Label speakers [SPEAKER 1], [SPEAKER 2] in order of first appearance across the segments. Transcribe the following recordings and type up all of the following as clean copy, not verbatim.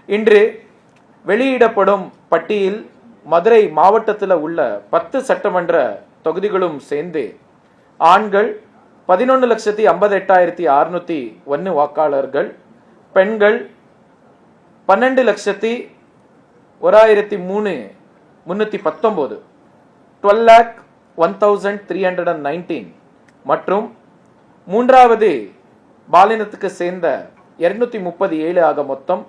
[SPEAKER 1] இன்று வெளியிடப்படும் பட்டியல் மதுரை மாவட்டத்தில் உள்ள 10 சட்டமன்ற தொகுதிகளும் சேர்ந்து ஆண்கள் 11,58,601 வாக்காளர்கள், பெண்கள் 12,01,319 12,01,319 மற்றும் மூன்றாவது பாலினத்துக்கு சேர்ந்த 237 ஆக மொத்தம்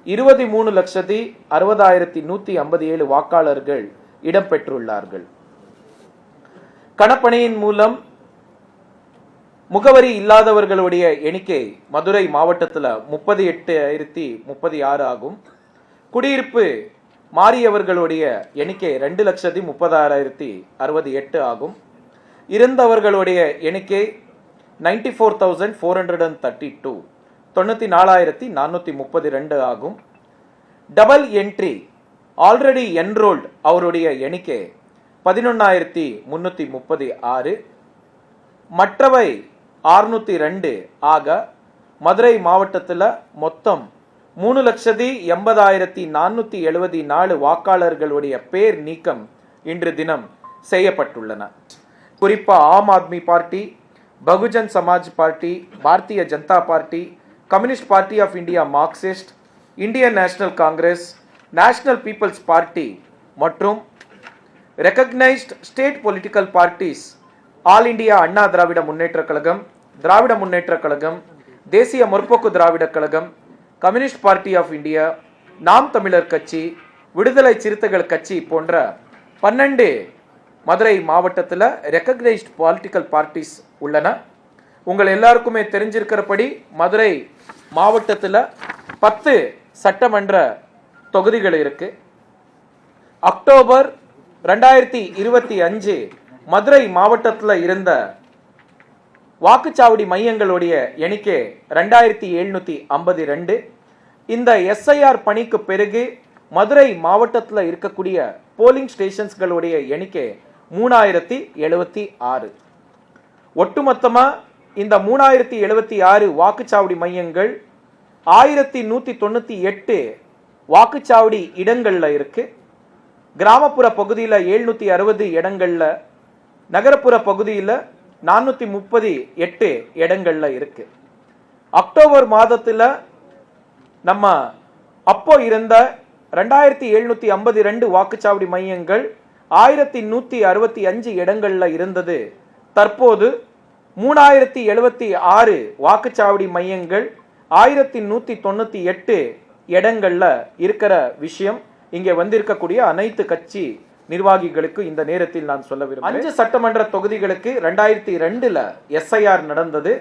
[SPEAKER 1] 23,60,157 வாக்காளர்கள் இடம்பெற்றுள்ளார்கள். கணப்பணியின் மூலம் முகவரி இல்லாதவர்களுடைய எண்ணிக்கை மதுரை மாவட்டத்தில் 38,036 ஆகும். குடியிருப்பு மாறியவர்களுடைய எண்ணிக்கை 2,30,668 ஆகும். இருந்தவர்களுடைய எண்ணிக்கை 94,432 94,432 ஆகும். டபுள் என்ட்ரி ஆல்ரெடி என்ரோல்ட் அவருடைய எண்ணிக்கை 11,336. மற்றவை 602 ஆக மதுரை மாவட்டத்தில் மொத்தம் 3,80,474 வாக்காளர்களுடைய பேர் நீக்கம் இன்று தினம் செய்யப்பட்டுள்ளன. குறிப்பா Aam Aadmi party, Bahujan Samaj party, Bharatiya Janata party, communist party of India, Marxist, Indian National Congress, National People's party மற்றும் recognised state political parties all India Anna Dravida Munnetra Kazhagam, Dravida Munnetra Kazhagam, Desiya Murpokku Dravida Kazhagam, communist party of India, Naam Tamilar கட்சி, விடுதலை சிறுத்தைகள் கட்சி போன்ற 12 மதுரை மாவட்டத்தில் ரெகக்னைஸ்ட் பொலிட்டிக்கல் பார்ட்டிஸ் உள்ளன. உங்கள் எல்லாருக்குமே தெரிஞ்சிருக்கிறபடி மதுரை மாவட்டத்தில் 10 சட்டமன்ற தொகுதிகள் இருக்கு. அக்டோபர் 2025 மதுரை மாவட்டத்தில் இருந்த வாக்குச்சாவடி மையங்களுடைய எண்ணிக்கை 2,752. இந்த எஸ்ஐஆர் பணிக்கு பிறகு மதுரை மாவட்டத்தில் இருக்கக்கூடிய போலிங் ஸ்டேஷன்ஸ்களுடைய எண்ணிக்கை 3,076. ஒட்டுமொத்தமா இந்த 3,076 வாக்குச்சாவடி மையங்கள் 1,198 வாக்குச்சாவடி இடங்கள்ல இருக்கு. கிராமப்புற பகுதியில் 760 இடங்கள்ல, நகரப்புற பகுதியில் 438 இடங்கள்ல இருக்கு. அக்டோபர் மாதத்துல நம்ம அப்போ இருந்த 2,752 வாக்குச்சாவடி மையங்கள் 1,165 இடங்கள்ல இருந்தது. தற்போது 3,076 வாக்குச்சாவடி மையங்கள் 1,198 இடங்கள்ல இருக்கிற விஷயம் இங்கே வந்திருக்கக்கூடிய அனைத்து கட்சி நிர்வாகிகளுக்கு இந்த நேரத்தில் நான் சொல்ல விரும்புகிறேன். 5 சட்டமன்ற தொகுதிகளுக்கு 2002 எஸ்ஐஆர் நடந்தது.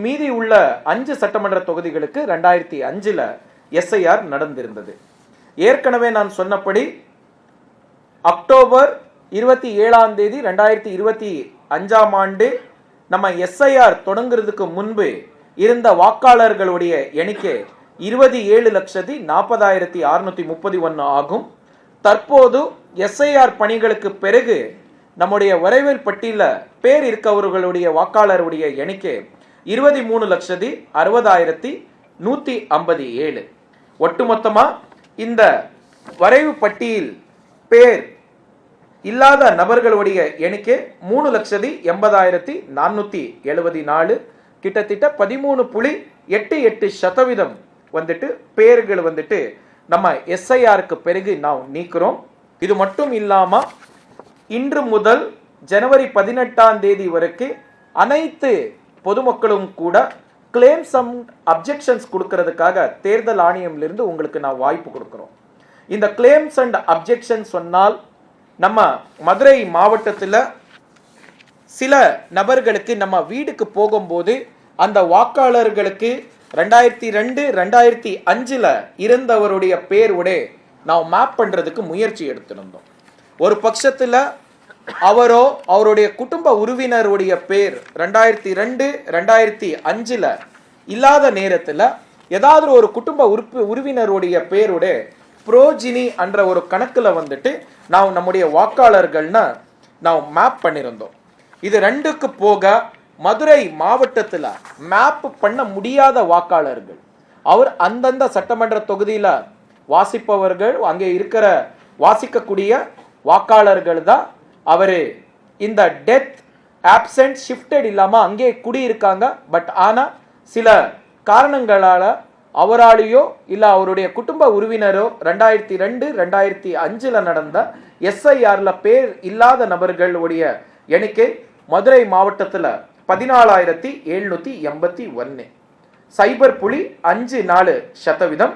[SPEAKER 1] மீதி உள்ள 5 சட்டமன்ற தொகுதிகளுக்கு 2005 எஸ்ஐஆர் நடந்திருந்தது. ஏற்கனவே நான் சொன்னபடி அக்டோபர் 27 2025 ஆண்டு நம்ம எஸ்ஐஆர் தொடங்குறதுக்கு முன்பு இருந்த வாக்காளர்களுடைய எண்ணிக்கை 27,40,631 ஆகும். தற்போது எஸ்ஐஆர் பணிகளுக்கு பிறகு நம்முடைய வரைவில் பட்டியல பேர் இருக்கவர்களுடைய வாக்காளருடைய எண்ணிக்கை 23,60,157. ஒட்டுமொத்தமா இந்த வரைவு பட்டியல் பேர் இல்லாத நபர்களுடைய எண்ணிக்கை 3,80,474. கிட்டத்தட்ட 13.88% வந்துட்டு பேர்கள் வந்துட்டு நம்ம எஸ்ஐஆருக்கு பிறகு நாம் நீக்கிறோம். இது மட்டும் இல்லாம இன்று முதல் ஜனவரி 18 வரைக்கும் அனைத்து பொதுமக்களும் கூட கிளைம்ஸ் அண்ட் அப்ஜெக்ஷன்ஸ் கொடுக்கறதுக்காக தேர்தல் ஆணையமிலிருந்து உங்களுக்கு நான் வாய்ப்பு கொடுக்கிறோம். இந்த கிளைம்ஸ் அண்ட் அப்ஜெக்ஷன் சொன்னால் நம்ம மதுரை மாவட்டத்தில் சில நபர்களுக்கு நம்ம வீடுக்கு போகும்போது அந்த வாக்காளர்களுக்கு 2002 2005 இருந்தவருடைய பேரோட நாம் மேப் பண்றதுக்கு முயற்சி எடுத்திருந்தோம். ஒரு பட்சத்தில் அவரோ அவருடைய குடும்ப உறவினருடைய பேர் 2002 2005 இல்லாத நேரத்தில் ஏதாவது ஒரு குடும்ப உறவினருடைய பேரோட புரோஜினி என்ற ஒரு கணக்கில் வந்துட்டு நாம் நம்முடைய வாக்காளர்கள்னா நாம் மேப் பண்ணியிருந்தோம். இது ரெண்டுக்கு போக மதுரை மாவட்டத்தில் மேப் பண்ண முடியாத வாக்காளர்கள் அவர் அந்தந்த சட்டமன்ற தொகுதியில வாசிப்பவர்கள், அங்கே இருக்கிற வாசிக்கக்கூடிய வாக்காளர்கள் தான் அவரு இந்த டெத் ஆப்சென்ட் ஷிஃப்டட் இல்லாம அங்கே குடியிருக்காங்க. பட் ஆனா சில காரணங்களால அவராலேயோ இல்ல அவருடைய குடும்ப உறவினரோ 2002 2005 நடந்த SIRல பேர் இல்லாத நபர்களுடைய எண்ணிக்கை மதுரை மாவட்டத்துல 14,781. சைபர் புள்ளி 54%.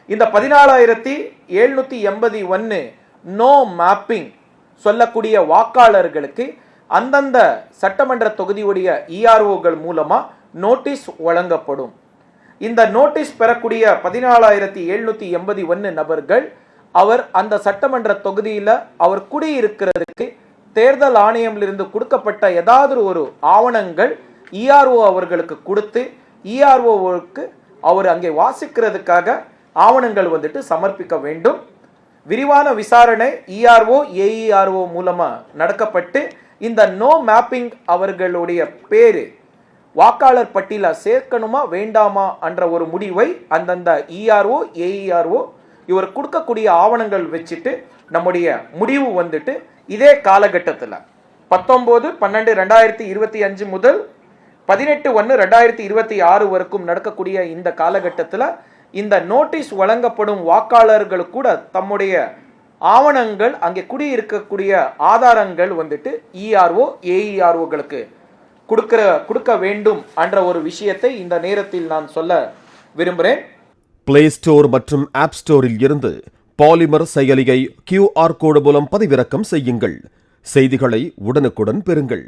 [SPEAKER 1] இந்த 14,781 நோ மேப்பிங் சொல்லக்கூடிய வாக்காளர்களுக்கு அந்தந்த சட்டமன்ற தொகுதியுடைய EROகள் மூலமா நோட்டீஸ் வழங்கப்படும். இந்த நோட்டீஸ் பெறக்கூடிய 14,781 நபர்கள் அவர் அந்த சட்டமன்ற தொகுதியில அவர் குடியிருக்கிறதுக்கு தேர்தல் ஆணையமிலிருந்து கொடுக்கப்பட்ட ஏதாவது ஒரு ஆவணங்கள் ERO அவர்களுக்கு கொடுத்து EROவுக்கு அவர் அங்கே வாசிக்கிறதுக்காக ஆவணங்கள் வந்துட்டு சமர்ப்பிக்க வேண்டும். விரிவான விசாரணை ERO AERO மூலமா நடக்கப்பட்டு இந்த நோ மேப்பிங் அவர்களுடைய பேரு வாக்காளர் பட்டியல சேர்க்கணுமா வேண்டாமா என்ற ஒரு முடிவை அந்தந்த ERO AERO இவர் கொடுக்கக்கூடிய ஆவணங்கள் வச்சுட்டு நம்முடைய முடிவு வந்துட்டு இதே காலகட்டத்தில் 19/12/2025 முதல் 18/1/2026 வரைக்கும் நடக்கக்கூடிய இந்த காலகட்டத்தில் இந்த நோட்டீஸ் வழங்கப்படும் வாக்காளர்கள் கூட தம்முடைய ஆவணங்கள் அங்கே குடியிருக்கக்கூடிய ஆதாரங்கள் வந்துட்டு ERO AEROகளுக்கு கொடுக்க வேண்டும் என்ற ஒரு விஷயத்தை இந்த நேரத்தில் நான் சொல்ல விரும்புகிறேன்.
[SPEAKER 2] பிளே ஸ்டோர் மற்றும் ஆப் ஸ்டோரில் இருந்து பாலிமர் செயலியை QR கோடு மூலம் பதிவிறக்கம் செய்யுங்கள். செய்திகளை உடனுக்குடன் பெறுங்கள்.